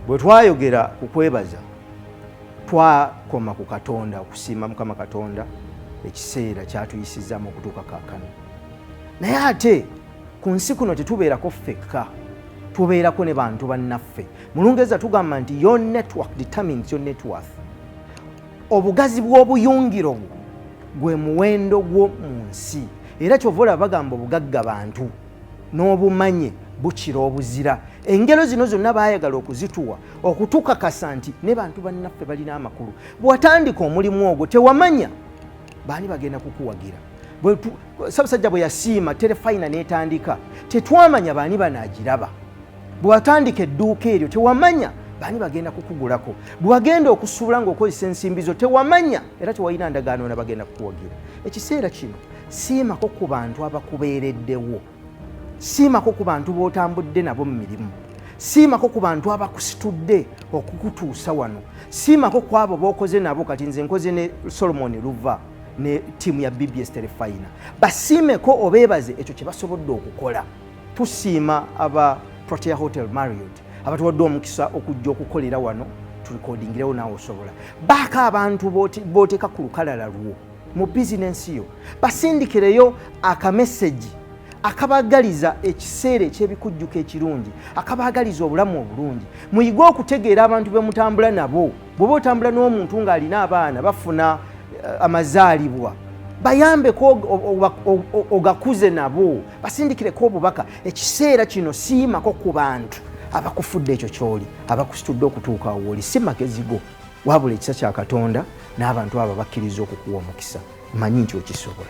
bwe twayogera ku kwebaza twakoma ku Katonda okusiima Mukama Katonda ekiseera kyatuyisizaamu okutuuka kaakano. Naye ate ku nsi kuno tetubeerako ffekka, tubeerako ne bantu bannaffe. Mu Lungereza tugamba nti your network determines your net worth. Obugazi bw'obuyungiro gwe muwendo gwo mu nsi, era kyova olaba bagamba obugagga bantu n'obumanye bukira obuzira. Engero zino zonna baayagala okuzituwa okutukakasa nti ne bantu bannaffe balina amakulu. Bw'atandika omulimu ogwo tewamanya baani bagenda kukuwagira. Ssaabasajja bwe yasiima Terefaayina n'etandika tetwamanya baani banaagiraba. Bw'atandika edduuka eryo tewamanya baani bagenda kukugulako. Bw'agenda okusuula ng'okozesa ensimbi zo tewamanya era tewalina ndagaano na bagenda kukuwagira. Ekiseera kino siimako ku bantu abakubeereddewo, siimako ku bantu b'otambudde nabo mu mirimu, siimako ku bantu abakusitudde okukutuusa wano, siimako ku abo b'okoze nabo. Kati nze nkoze ne Solomon Luva ne ttiimu ya BBS Terefaayina, basiimeko obeebaze ekyo kye basobodde okukola. Tusiima aba Protea Hotel Marriott abatuwadde omukisa okujja okukolera wano tulikodingirewo Naawe Osobola. Baaka abantu b'oteeka ku lukalala lwo mu bizinensi yo, basindikireyo akameseji akabaagaliza ekiseera eky'ebikujjuko ekirungi, akabaagaliza obulamu obulungi. Muyige okutegeera abantu be mutambula nabo. Bw'oba otambula n'omuntu ng'alina abaana bafuna amazaalibwa, bayambeko ogakuze nabo, basindikireko obubaka. Ekiseera kino siimako ku bantu abakufudde ekyo kyoli, abakusitudde okutuuka awo oli. Si magezi go, wabula ekisa kya Katonda n'abantu abo bakkiriza okukuwa omukisa. Manyi nti okisobola.